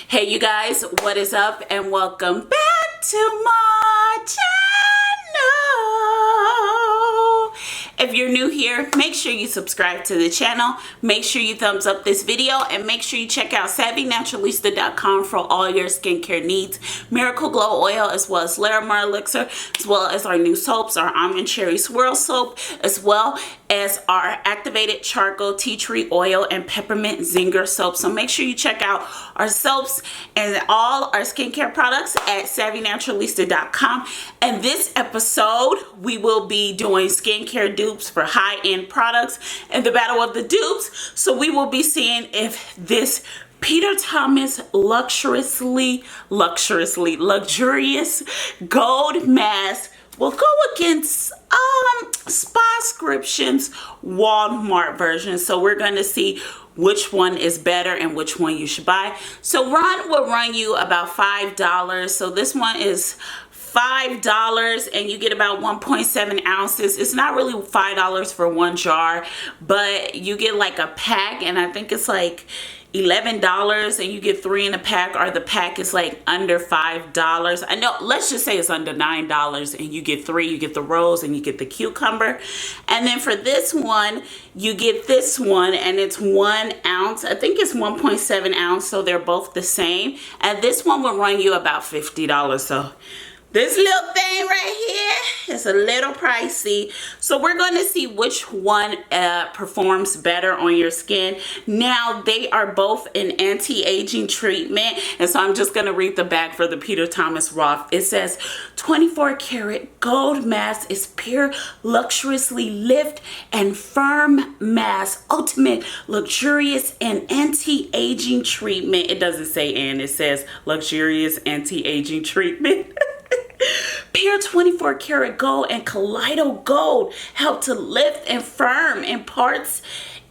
Hey you guys, what is up and welcome back to my channel. If you're new here, make sure you subscribe to the channel, make sure you thumbs up this video, and make sure you check out savvynaturalista.com for all your skincare needs. Miracle Glow Oil, as well as Larimar Elixir, as well as our new soaps, our Almond Cherry Swirl Soap, as well as our activated charcoal tea tree oil and peppermint zinger soap. So make sure you check out our soaps and all our skincare products at savvynaturalista.com. And this episode we will be doing skincare dupes for high-end products and the battle of the dupes. So we will be seeing if this Peter Thomas luxurious gold mask will go against SPASCRIPTIONS Walmart version. So we're going to see which one is better and which one you should buy. So Ron will run you about $5. So this one is $5 and you get about 1.7 ounces. It's not really $5 for one jar, but you get like a pack, and I think it's like $11 and you get 3 in a pack, or the pack is like under $5. I know, let's just say it's under $9 and you get 3. You get the rose and you get the cucumber. And then for this one, you get this one and it's 1 ounce. I think it's 1.7 ounce, so they're both the same. And this one will run you about $50. So this little thing right here is a little pricey. So we're going to see which one performs better on your skin. Now, they are both an anti-aging treatment. And so I'm just going to read the back for the Peter Thomas Roth. It says, 24 karat gold mask is pure, luxuriously lift and firm mask. Ultimate, luxurious, and anti-aging treatment. It doesn't say and, it says luxurious anti-aging treatment. Pure 24 karat gold and Kaleido gold help to lift and firm imparts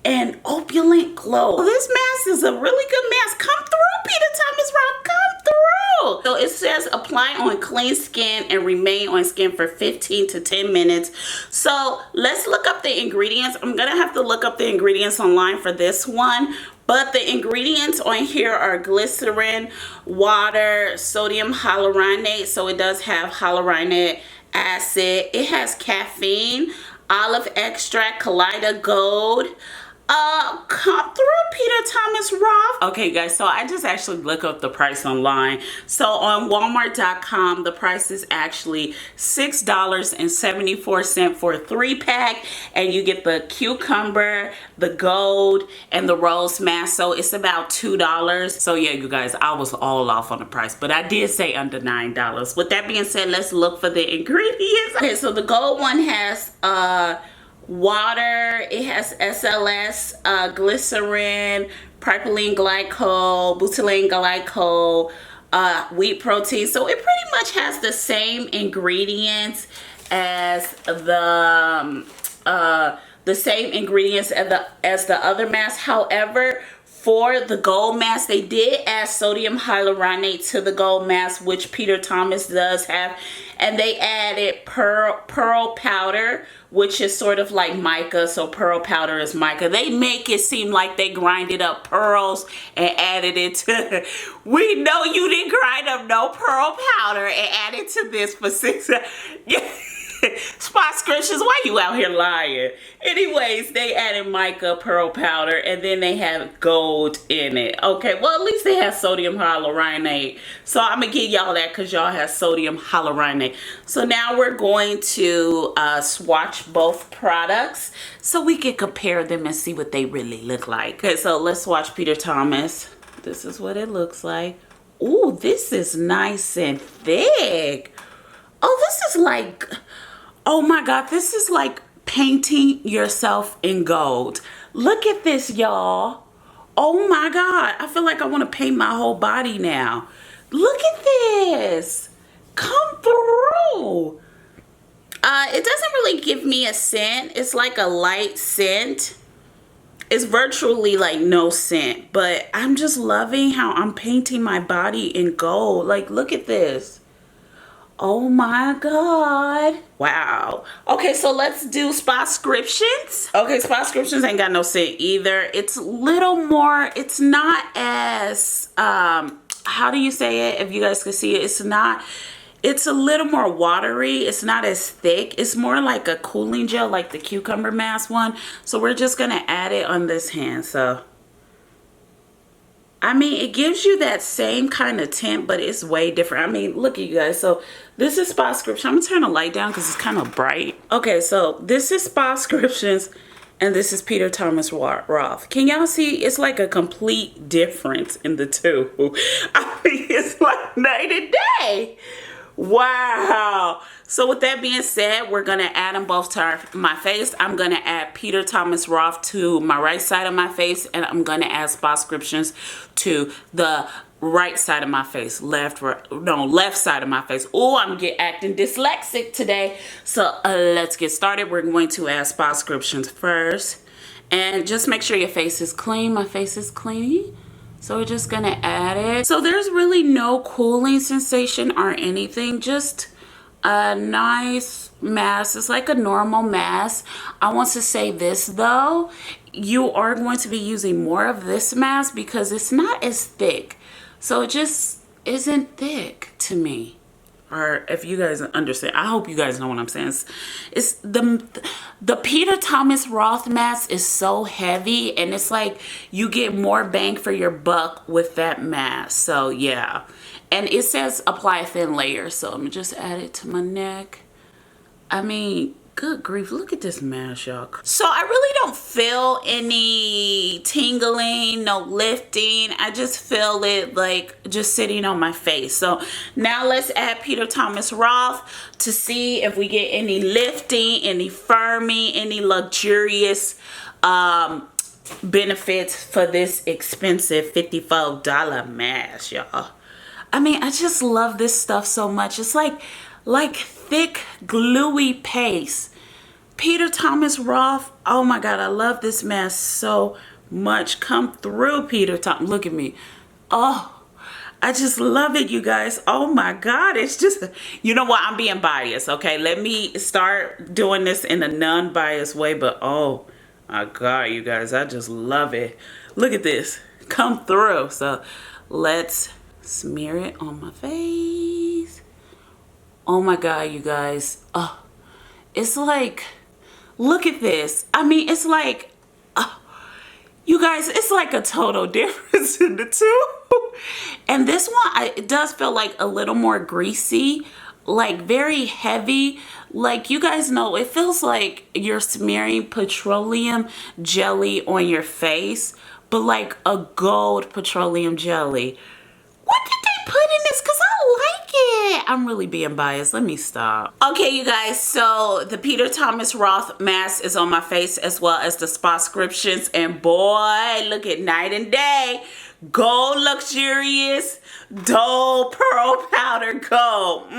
an opulent glow. Well, this mask is a really good mask. Come through, Peter Thomas Roth, come through. So it says apply on clean skin and remain on skin for 15 to 10 minutes. So let's look up the ingredients. I'm gonna have to look up the ingredients online for this one. But the ingredients on here are glycerin, water, sodium hyaluronate. So it does have hyaluronic acid. It has caffeine, olive extract, Kaleido gold. Come through, Peter Thomas Roth. Okay, guys, so I just actually look up the price online. So on Walmart.com, the price is actually $6.74 for a 3-pack, and you get the cucumber, the gold, and the rose mask. So it's about $2. So yeah, you guys, I was all off on the price, but I did say under $9. With that being said, let's look for the ingredients. Okay, so the gold one has water, it has SLS, glycerin, propylene glycol, butylene glycol, wheat protein. So it pretty much has the same ingredients as the other mask. However, for the gold mask, they did add sodium hyaluronate to the gold mask, which Peter Thomas does have, and they added pearl powder, which is sort of like mica. So pearl powder is mica. They make it seem like they grinded up pearls and added it to. We know you didn't grind up no pearl powder and added to this for 6. Yeah. SPASCRIPTIONS, why you out here lying? Anyways, they added mica, pearl powder, and then they have gold in it. Okay, well, at least they have sodium hyaluronate. So I'm gonna give y'all that because y'all have sodium hyaluronate. So now we're going to swatch both products so we can compare them and see what they really look like. Okay, so let's swatch Peter Thomas. This is what it looks like. Ooh, this is nice and thick. Oh, this is like, oh my God, this is like painting yourself in gold. Look at this, y'all. Oh my God, I feel like I want to paint my whole body now. Look at this. Come through. It doesn't really give me a scent. It's like a light scent. It's virtually like no scent, but I'm just loving how I'm painting my body in gold. Like, look at this. Oh my God. Wow. Okay, so let's do SPASCRIPTIONS. Okay, SPASCRIPTIONS ain't got no scent either. It's little more, it's not as how do you say it? If you guys can see it, it's not, it's a little more watery. It's not as thick. It's more like a cooling gel, like the cucumber mask one. So we're just gonna add it on this hand. So I mean, it gives you that same kind of tint, but it's way different. I mean, look at you guys. So this is SPAScription. I'm gonna turn the light down because it's kind of bright. Okay, so this is SPAScriptions and this is Peter Thomas Roth. Can y'all see? It's like a complete difference in the two. I mean, it's like night and day. Wow. So with that being said, we're going to add them both to my face. I'm going to add Peter Thomas Roth to my right side of my face, and I'm going to add SPAScriptions to the right side of my face. Left side of my face. Oh, I'm acting dyslexic today. So let's get started. We're going to add SPAScriptions first. And just make sure your face is clean. My face is clean. So we're just gonna add it. So there's really no cooling sensation or anything, just a nice mask. It's like a normal mask. I want to say this though, you are going to be using more of this mask because it's not as thick. So it just isn't thick to me. Or if you guys understand, I hope you guys know what I'm saying. It's the Peter Thomas Roth mask is so heavy, and it's like you get more bang for your buck with that mask. So yeah, and it says apply a thin layer, so I'm gonna just add it to my neck. I mean, good grief, look at this mask, y'all. So I really don't feel any tingling, no lifting. I just feel it like just sitting on my face. So now let's add Peter Thomas Roth to see if we get any lifting, any firming, any luxurious benefits for this expensive $54 mask, y'all. I mean, I just love this stuff so much. It's like thick gluey paste. Peter Thomas Roth, oh my god, I love this mask so much. Come through, Peter Thomas. Look at me. Oh, I just love it, you guys. Oh my god, it's just, you know what, I'm being biased. Okay, let me start doing this in a non-biased way, but oh my god, you guys, I just love it. Look at this, come through. So let's smear it on my face. Oh my god, you guys. Oh, it's like, look at this. I mean, it's like, you guys, it's like a total difference in the two. And this one, it does feel like a little more greasy, like very heavy. Like, you guys know, it feels like you're smearing petroleum jelly on your face, but like a gold petroleum jelly. What did they put in this? Because I like it. I'm really being biased. Let me stop. Okay, you guys. So the Peter Thomas Roth mask is on my face as well as the SPAScriptions. And boy, look at night and day. Gold luxurious, dull pearl powder gold.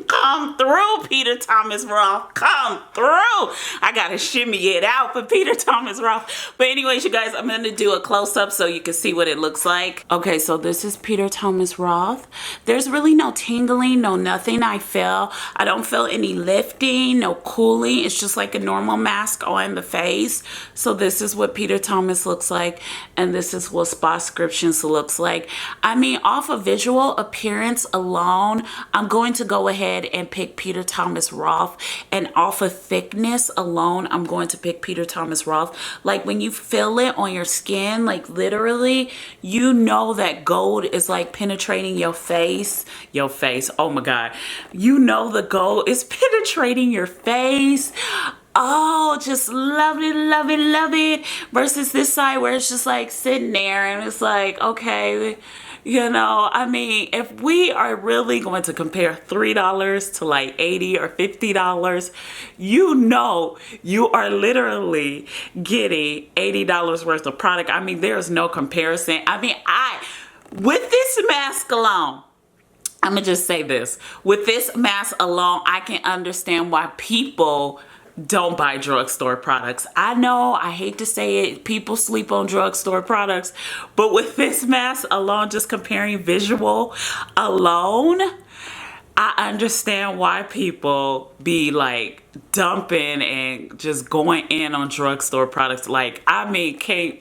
Come through, Peter Thomas Roth. Come through. I gotta shimmy it out for Peter Thomas Roth. But anyways, you guys, I'm gonna do a close-up so you can see what it looks like. Okay, so this is Peter Thomas Roth. There's really no tingling, no nothing I feel. I don't feel any lifting, no cooling. It's just like a normal mask on the face. So this is what Peter Thomas looks like, and this is what SPAScriptions looks like. I mean, off of visual appearance alone, I'm going to go ahead and pick Peter Thomas Roth, and off of thickness alone, I'm going to pick Peter Thomas Roth. Like, when you feel it on your skin, like literally, you know that gold is like penetrating your face. Oh my god, you know the gold is penetrating your face. Oh, just love it, love it, love it. Versus this side where it's just like sitting there and it's like, okay, you know, I mean, if we are really going to compare $3 to like $80 or $50, you know, you are literally getting $80 worth of product. I mean, there's no comparison. I mean, with this mask alone, I'm gonna just say this. With this mask alone, I can understand why people don't buy drugstore products. I know, I hate to say it, people sleep on drugstore products, but with this mask alone, just comparing visual alone, I understand why people be like dumping and just going in on drugstore products. Like, I mean, can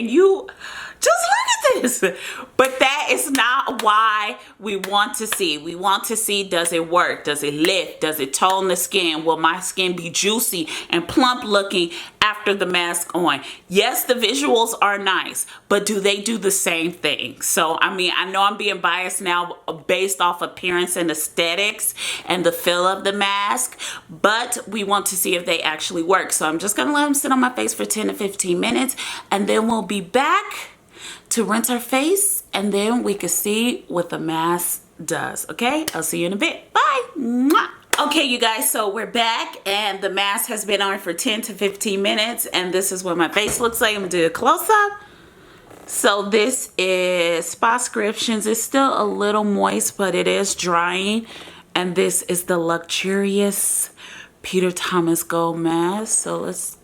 you just look at this? But that is not why we want to see. We want to see, does it work? Does it lift? Does it tone the skin? Will my skin be juicy and plump looking after the mask on? Yes, the visuals are nice, but do they do the same thing? So, I mean, I know I'm being biased now based off appearance and aesthetics and the feel of the mask, but we want to see if they actually work. So I'm just gonna let them sit on my face for 10 to 15 minutes, and then we'll be back to rinse our face, and then we can see what the mask does. Okay, I'll see you in a bit. Bye. Mwah. Okay, you guys, so we're back, and the mask has been on for 10 to 15 minutes, and this is what my face looks like. I'm gonna do a close-up. So this is SPASCRIPTIONS. It's still a little moist, but it is drying, and this is the luxurious Peter Thomas Gold Mask. So let's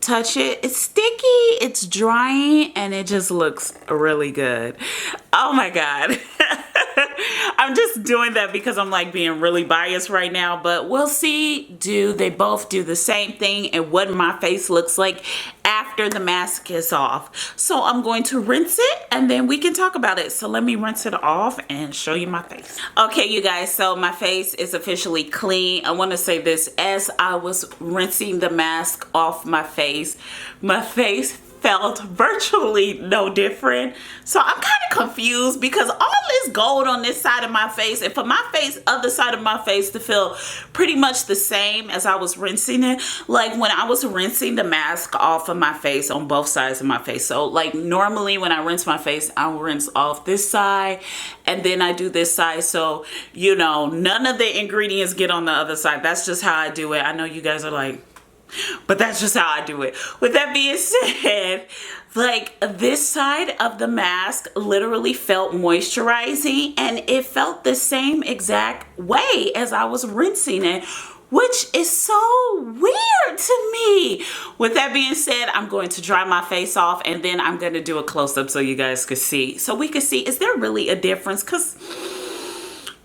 touch it. It's sticky, it's drying, and it just looks really good. Oh my god. I'm just doing that because I'm like being really biased right now, but we'll see, do they both do the same thing and what my face looks like after the mask is off. So I'm going to rinse it, and then we can talk about it. So let me rinse it off and show you my face. Okay, you guys, so my face is officially clean. I want to say this, as I was rinsing the mask off my face felt virtually no different. So I'm kind of confused because all this gold on this side of my face, and for my face, other side of my face to feel pretty much the same as I was rinsing it. Like when I was rinsing the mask off of my face on both sides of my face. So like normally when I rinse my face, I'll rinse off this side and then I do this side. So, you know, none of the ingredients get on the other side. That's just how I do it. I know you guys are like, but that's just how I do it. With that being said, like this side of the mask literally felt moisturizing, and it felt the same exact way as I was rinsing it, which is so weird to me. With that being said, I'm going to dry my face off, and then I'm going to do a close-up so you guys can see. So we can see, is there really a difference? Because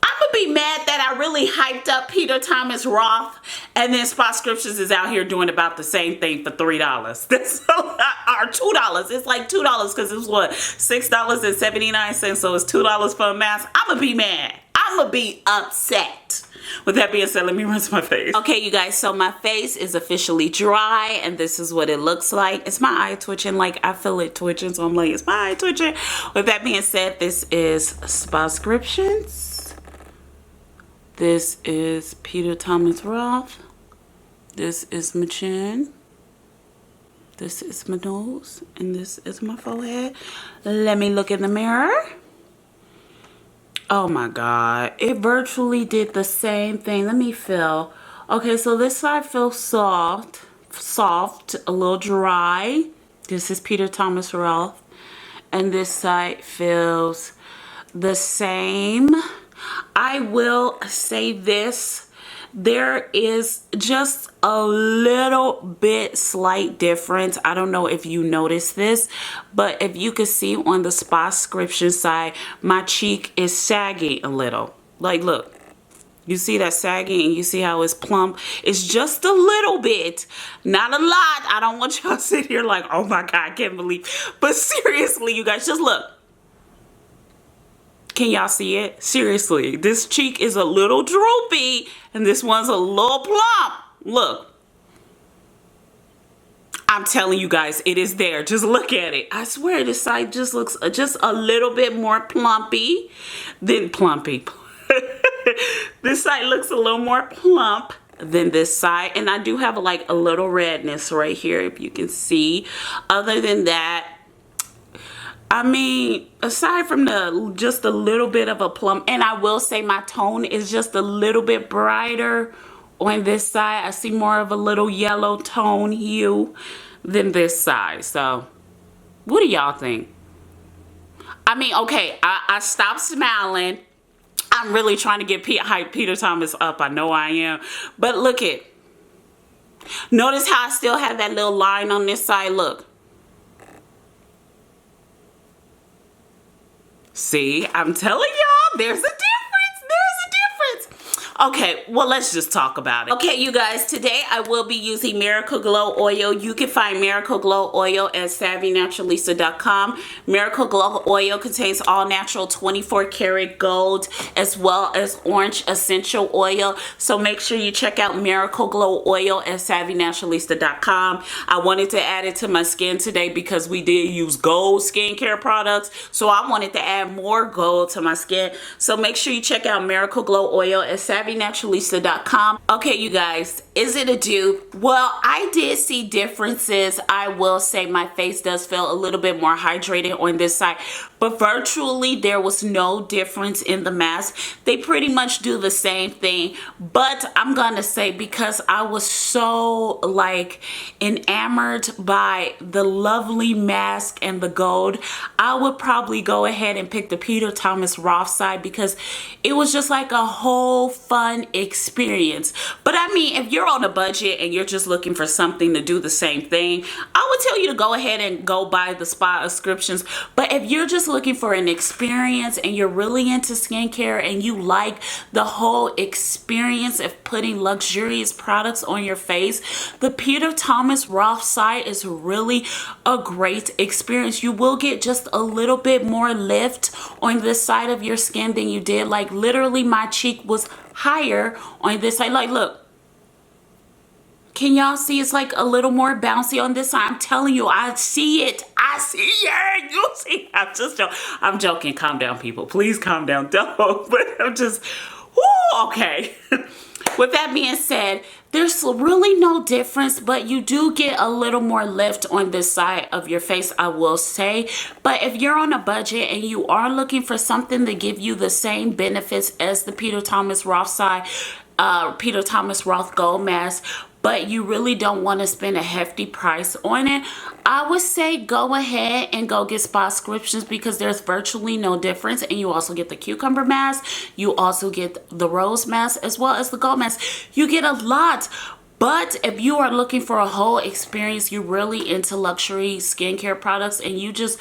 I'm gonna be mad that I really hyped up Peter Thomas Roth, and then SPASCRIPTIONS is out here doing about the same thing for $3. That's or $2. It's like $2 because it's what, $6.79. So it's $2 for a mask. I'm gonna be mad. I'm gonna be upset. With that being said, let me rinse my face. Okay, you guys, so my face is officially dry, and this is what it looks like. It's my eye twitching, like I feel it twitching, so I'm like, it's my eye twitching. With that being said, this is SPASCRIPTIONS. This is Peter Thomas Roth. This is my chin. This is my nose. And this is my forehead. Let me look in the mirror. Oh my god. It virtually did the same thing. Let me feel. Okay, so this side feels soft, a little dry. This is Peter Thomas Roth. And this side feels the same. I will say this, there is just a little bit slight difference. I don't know if you noticed this, but if you can see on the SPASCRIPTION side, my cheek is sagging a little. Like, look, you see that sagging, and you see how it's plump? It's just a little bit, not a lot. I don't want y'all to sit here like, oh my God, I can't believe. But seriously, you guys, just look. Can y'all see it? Seriously, this cheek is a little droopy and this one's a little plump. Look. I'm telling you guys, it is there. Just look at it. I swear this side just looks just a little bit more plumpy than plumpy. This side looks a little more plump than this side. And I do have like a little redness right here, if you can see. Other than that, I mean, aside from the just a little bit of a plump, and I will say my tone is just a little bit brighter on this side. I see more of a little yellow tone hue than this side. So what do y'all think? I mean, okay, I stopped smiling. I'm really trying to get Peter Thomas up. I know I am. But look it. Notice how I still have that little line on this side. Look. See, I'm telling y'all, there's a difference. There's a difference. Okay, well, let's just talk about it. Okay, you guys, today I will be using Miracle Glow Oil. You can find Miracle Glow Oil at SavvyNaturalista.com. Miracle Glow Oil contains all natural 24 karat gold as well as orange essential oil. So make sure you check out Miracle Glow Oil at SavvyNaturalista.com. I wanted to add it to my skin today because we did use gold skincare products. So I wanted to add more gold to my skin. So make sure you check out Miracle Glow Oil at SavvyNaturalista.com. Okay, you guys, is it a dupe? Well, I did see differences. I will say my face does feel a little bit more hydrated on this side, but virtually there was no difference in the mask. They pretty much do the same thing, but I'm gonna say because I was so like enamored by the lovely mask and the gold, I would probably go ahead and pick the THOMAS ROTH side because it was just like a whole fun experience. But I mean, if you're on a budget and you're just looking for something to do the same thing, I would tell you to go ahead and go buy the SPASCRIPTIONs. But if you're just looking for an experience and you're really into skincare and you like the whole experience of putting luxurious products on your face, the THOMAS ROTH side is really a great experience. You will get just a little bit more lift on this side of your skin than you did. Like literally my cheek was higher on this side. Like look, can y'all see it's like a little more bouncy on this side? I'm telling you, I see it. I see it. You see, I'm joking. Calm down, people. Please calm down. Don't. But I'm just, whoo, okay. With that being said, there's really no difference, but you do get a little more lift on this side of your face, I will say. But if you're on a budget and you are looking for something to give you the same benefits as the THOMAS ROTH side, THOMAS ROTH Gold Mask, but you really don't want to spend a hefty price on it, I would say go ahead and go get SPASCRIPTIONs because there's virtually no difference. And you also get the cucumber mask, you also get the rose mask as well as the gold mask. You get a lot. But if you are looking for a whole experience, you're really into luxury skincare products and you just,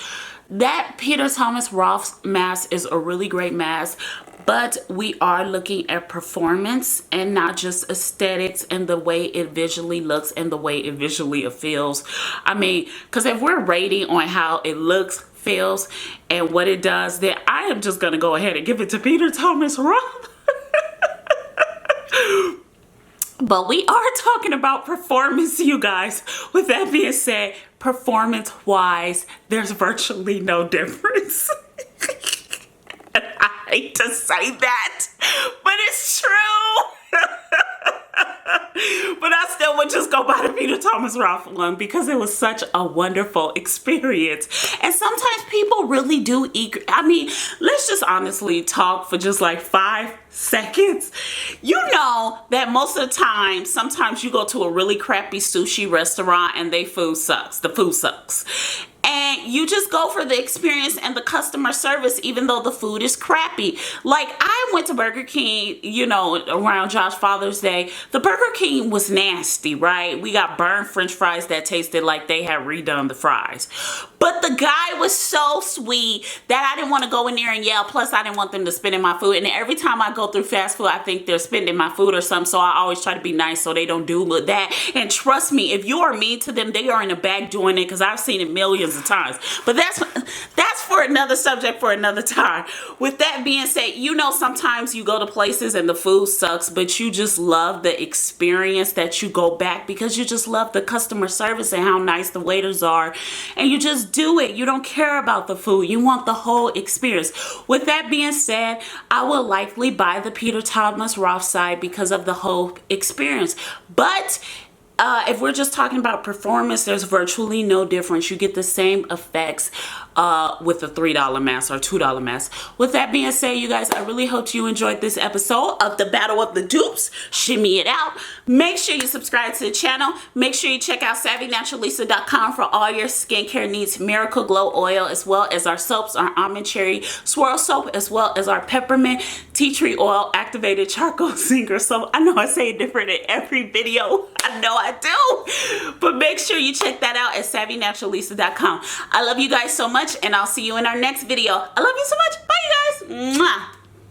that THOMAS ROTH mask is a really great mask. But we are looking at performance and not just aesthetics and the way it visually looks and the way it visually feels. I mean, because if we're rating on how it looks, feels, and what it does, then I am just going to go ahead and give it to THOMAS ROTH. But we are talking about performance, you guys. With that being said, performance-wise, there's virtually no difference. I hate to say that, but it's true. But I still would just go by the THOMAS ROTH one because it was such a wonderful experience. And sometimes people really do eat. I mean, let's just honestly talk for just like 5 seconds. You know that most of the time, sometimes you go to a really crappy sushi restaurant and they food sucks. The food sucks. And you just go for the experience and the customer service, even though the food is crappy. Like, I went to Burger King, you know, around Josh Father's Day. The Burger King was nasty, right? We got burned French fries that tasted like they had redone the fries. But the guy was so sweet that I didn't want to go in there and yell. Plus, I didn't want them to spit in my food. And every time I go through fast food, I think they're spitting in my food or something. So I always try to be nice so they don't do that. And trust me, if you are mean to them, they are in the back doing it because I've seen it millions of times. But that's for another subject for another time. With that being said, you know, sometimes you go to places and the food sucks, but you just love the experience that you go back because you just love the customer service and how nice the waiters are. And you just do it. You don't care about the food. You want the whole experience. With that being said, I will likely buy the THOMAS ROTH side because of the whole experience. But if we're just talking about performance, there's virtually no difference. You get the same effects with the $3 mask or $2 mask. With that being said, you guys, I really hope you enjoyed this episode of the Battle of the Dupes. Shimmy it out. Make sure you subscribe to the channel. Make sure you check out SavvyNaturalista.com for all your skincare needs. Miracle Glow Oil, as well as our soaps, our almond cherry swirl soap, as well as our peppermint tea tree oil activated charcoal singer soap. I know I say it different in every video. I know I do. But make sure you check that out at SavvyNaturalista.com. I love you guys so much, and I'll see you in our next video. I love you so much. Bye, you guys. Mwah.